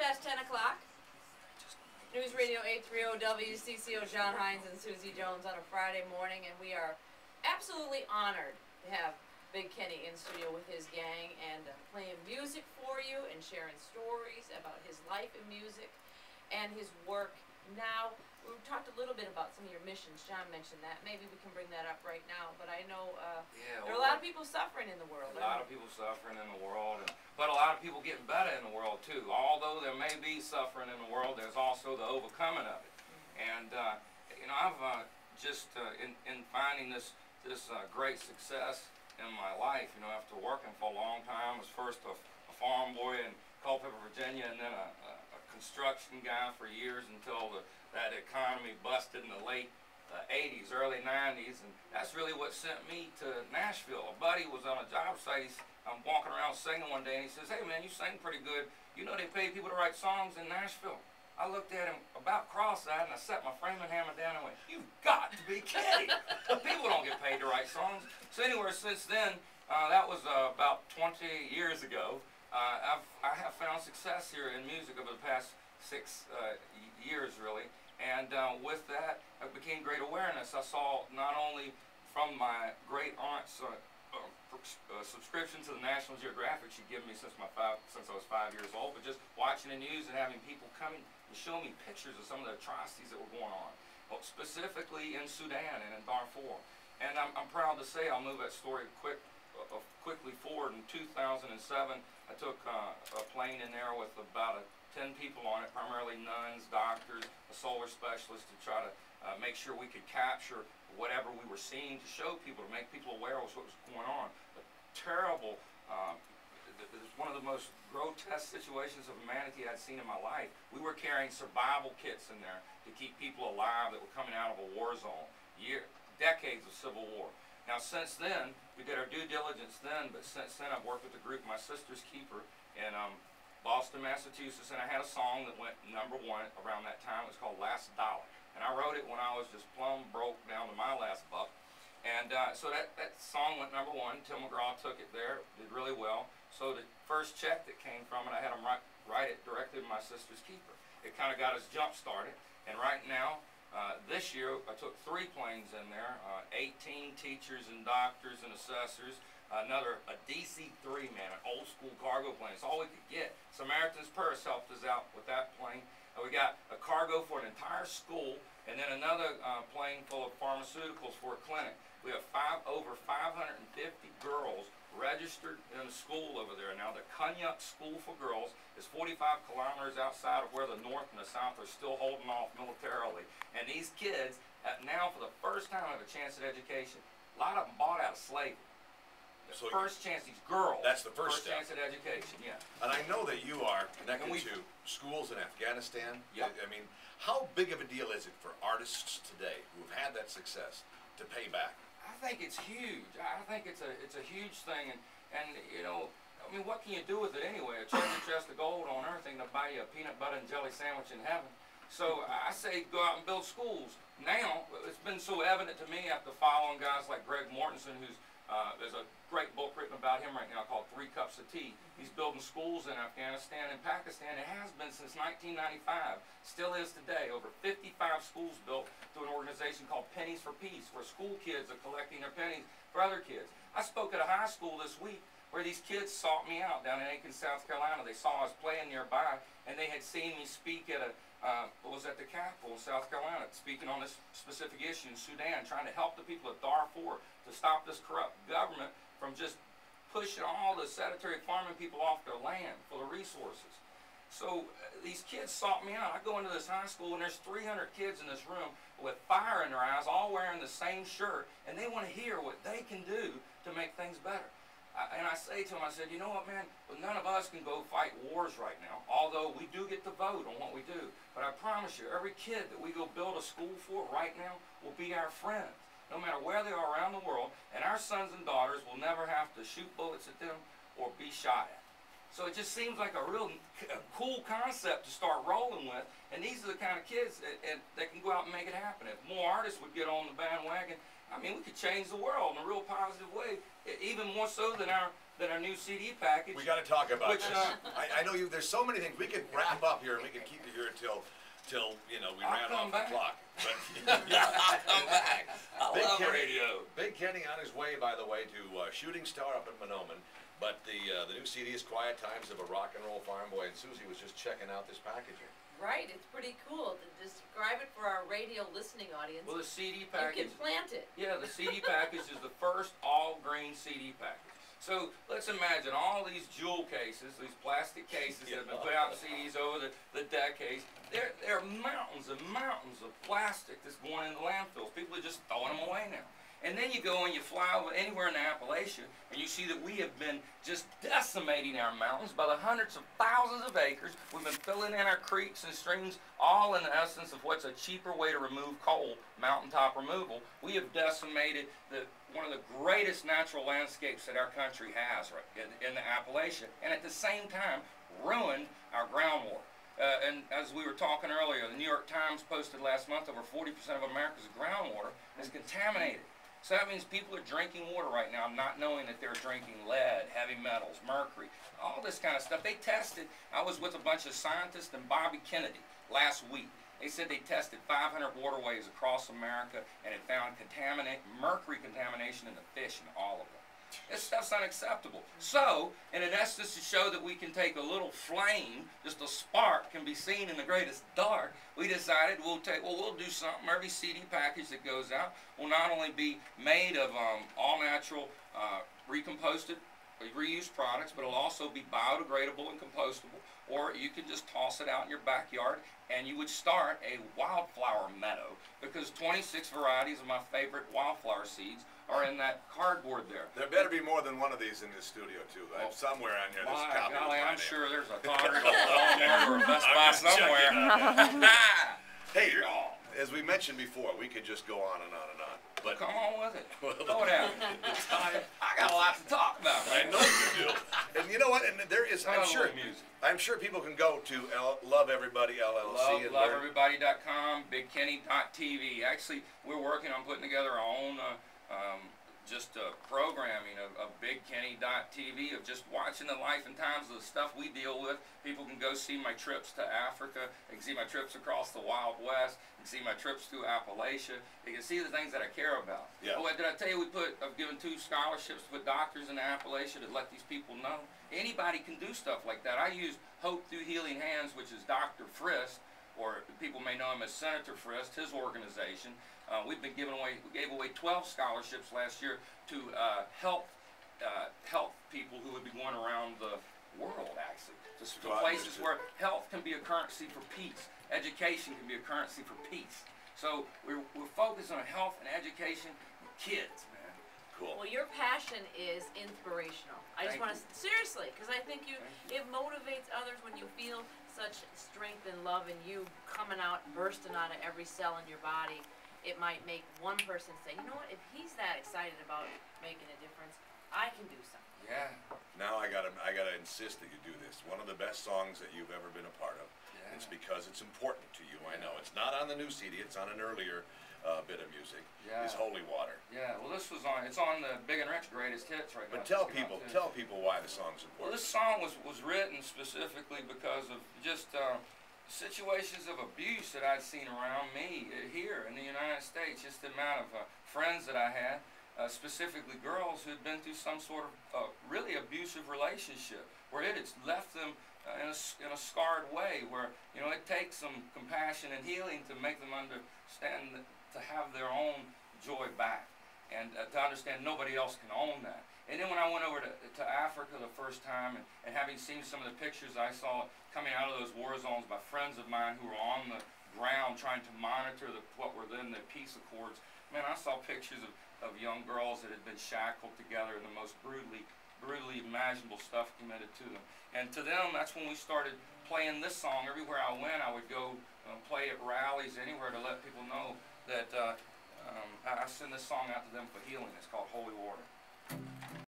past 10 o'clock. News Radio 830 WCCO, John Hines and Susie Jones on a Friday morning, and we are absolutely honored to have Big Kenny in studio with his gang and playing music for you and sharing stories about his life in music and his work. Now, we talked a little bit about some of your missions. John mentioned that. Maybe we can bring that up right now. But I know there are a lot of people suffering in the world. A lot of people suffering in the world, but a lot of people getting better in the world too. Although there may be suffering in the world, there's also the overcoming of it. And you know, I've just in finding this great success in my life, you know, after working for a long time, I was first a farm boy in Culpeper, Virginia, and then a construction guy for years until that economy busted in the late 80s, early 90s, and that's really what sent me to Nashville. A buddy was on a job site. I'm walking around singing one day, and he says, "Hey man, you sing pretty good. You know they pay people to write songs in Nashville." I looked at him about cross-eyed, and I set my framing hammer down and went, "You've got to be kidding. People don't get paid to write songs." So anyway, since then, that was about 20 years ago, I have found success here in music over the past 6 years, really. And with that, I became great awareness. I saw not only from my great aunt's subscription to the National Geographic she'd given me since I was 5 years old, but just watching the news and having people coming and show me pictures of some of the atrocities that were going on, specifically in Sudan and in Darfur. And I'm proud to say, I'll move that story quickly forward. In 2007, I took a plane in there with about 10 people on it, primarily nuns, doctors, a solar specialist, to try to make sure we could capture whatever we were seeing, to show people, to make people aware of what was going on. A terrible, one of the most grotesque situations of humanity I'd seen in my life. We were carrying survival kits in there to keep people alive that were coming out of a war zone. Decades of civil war. Now since then, we did our due diligence then, but since then I've worked with a group, My Sister's Keeper, in Boston, Massachusetts, and I had a song that went #1 around that time. It was called Last Dollar. And I wrote it when I was just plumb broke down to my last buck. And so that song went #1. Tim McGraw took it there, did really well. So the first check that came from it, I had him write it directly to My Sister's Keeper. It kind of got us jump started. And right now, this year, I took 3 planes in there, 18 teachers and doctors and assessors. A DC-3, man, an old school cargo plane. It's all we could get. Samaritan's Purse helped us out with that plane. We got a cargo for an entire school, and then another plane full of pharmaceuticals for a clinic. We have over 550 girls registered in the school over there now. The Kunyuk School for Girls is 45 kilometers outside of where the North and the South are still holding off militarily. And these kids now, for the first time, have a chance at education. A lot of them bought out of slavery. The first chance, these girls. That's the first step. Chance at education, yeah. And I know that you are connected to schools in Afghanistan. Yep. I mean, how big of a deal is it for artists today who have had that success to pay back? I think it's huge. I think it's a huge thing, and you know, I mean, what can you do with it anyway? A treasure chest of gold on earth ain't gonna buy you a peanut butter and jelly sandwich in heaven. So I say go out and build schools. Now, it's been so evident to me after following guys like Greg Mortensen, who's there's a great book written about him right now called 3 Cups of Tea. He's building schools in Afghanistan and Pakistan. It has been since 1995. Still is today. Over 55 schools built through an organization called Pennies for Peace, where school kids are collecting their pennies for other kids. I spoke at a high school this week where these kids sought me out down in Aiken, South Carolina. They saw us playing nearby, and they had seen me speak at was at the Capitol in South Carolina, speaking on this specific issue in Sudan, trying to help the people of Darfur to stop this corrupt government from just pushing all the sedentary farming people off their land for the resources. So these kids sought me out. I go into this high school, and there's 300 kids in this room with fire in their eyes, all wearing the same shirt, and they want to hear what they can do to make things better. And I say to them, I said, you know what, man, well, none of us can go fight wars right now, although we do get to vote on what we do. But I promise you, every kid that we go build a school for right now will be our friend, no matter where they are around the world, and our sons and daughters will never have to shoot bullets at them or be shot at. So it just seems like a real cool concept to start rolling with, and these are the kind of kids that can go out and make it happen. If more artists would get on the bandwagon, I mean, we could change the world in a real positive way, even more so than our than our new CD package. We got to talk about Which, this. I know you. There's so many things we could wrap up here, and we could keep you here till you know we ran off the clock. But I'm back. I Big love Kenny, radio. Big Kenny on his way, by the way, to Shooting Star up in Monoman. But the new CD is Quiet Times of a Rock and Roll Farm Boy, and Susie was just checking out this packaging. Right, it's pretty cool. To describe it for our radio listening audience. Well, the CD You package. can plant it. Yeah, the CD package is the first all-green CD package. So let's imagine all these jewel cases, these plastic cases that have been put out in CDs over the decades. There are mountains and mountains of plastic that's going into landfills. People are just throwing them away now. And then you go and you fly over anywhere in Appalachia, and you see that we have been just decimating our mountains by the hundreds of thousands of acres. We've been filling in our creeks and streams, all in the essence of what's a cheaper way to remove coal, mountaintop removal. We have decimated one of the greatest natural landscapes that our country has in the Appalachia, and at the same time ruined our groundwater. And as we were talking earlier, the New York Times posted last month over 40% of America's groundwater is contaminated. So that means people are drinking water right now not knowing that they're drinking lead, heavy metals, mercury, all this kind of stuff. They tested, I was with a bunch of scientists and Bobby Kennedy last week. They said they tested 500 waterways across America and had found mercury contamination in the fish in all of them. This stuff's unacceptable. So, in an essence, to show that we can take a little flame, just a spark can be seen in the greatest dark, we decided we'll do something. Every CD package that goes out will not only be made of all natural, recomposted, reused products, but it'll also be biodegradable and compostable. Or you can just toss it out in your backyard, and you would start a wildflower meadow, because 26 varieties of my favorite wildflower seeds are in that cardboard there. There better be more than one of these in this studio too. Somewhere on here, there's a copy. Golly, I'm sure there's a Target or a Walmart or a Best Buy somewhere. Hey, as we mentioned before, we could just go on and on and on. But come on with it. Throw it at me. I got a lot to talk about. I know you do. And you know what? And there is, I'm sure people can go to Love Everybody LLC. LoveEverybody.com, BigKenny.tv. Actually, we're working on putting together our own programming of BigKenny.tv, of just watching the life and times of the stuff we deal with. People can go see my trips to Africa. They can see my trips across the Wild West. They can see my trips through Appalachia. They can see the things that I care about. Yeah. Oh, did I tell you I've given 2 scholarships to put doctors in Appalachia to let these people know? Anybody can do stuff like that. I use Hope Through Healing Hands, which is Dr. Frist, or people may know him as Senator Frist, his organization. We gave away 12 scholarships last year to help people who would be going around the world, actually, to places where health can be a currency for peace, education can be a currency for peace. So we're focused on health and education with kids, man. Cool. Well, your passion is inspirational. I just want to, seriously, because I think it motivates others when you feel such strength and love in you coming out, bursting out of every cell in your body. It might make one person say, you know what, if he's that excited about making a difference, I can do something. Yeah. Now I gotta insist that you do this. One of the best songs that you've ever been a part of. Yeah. It's because it's important to you. I know it's not on the new CD. It's on an earlier bit of music. Yeah. Is Holy Water. Yeah. Well, it's on the Big and Rich Greatest Hits right now. But tell people why the song's important. Well, this song was written specifically because of just situations of abuse that I'd seen around me here in the United States. Just the amount of friends that I had, specifically girls who had been through some sort of really abusive relationship, where it had left them in a scarred way, where it takes some compassion and healing to make them understand to have their own joy back, and to understand nobody else can own that. And then when I went over to Africa the first time, and having seen some of the pictures I saw coming out of those war zones by friends of mine who were on the ground trying to monitor what were then the peace accords, man, I saw pictures of young girls that had been shackled together and the most brutally imaginable stuff committed to them. And to them, that's when we started playing this song. Everywhere I went, I would go play at rallies, anywhere, to let people know that I send this song out to them for healing. It's called Holy Water.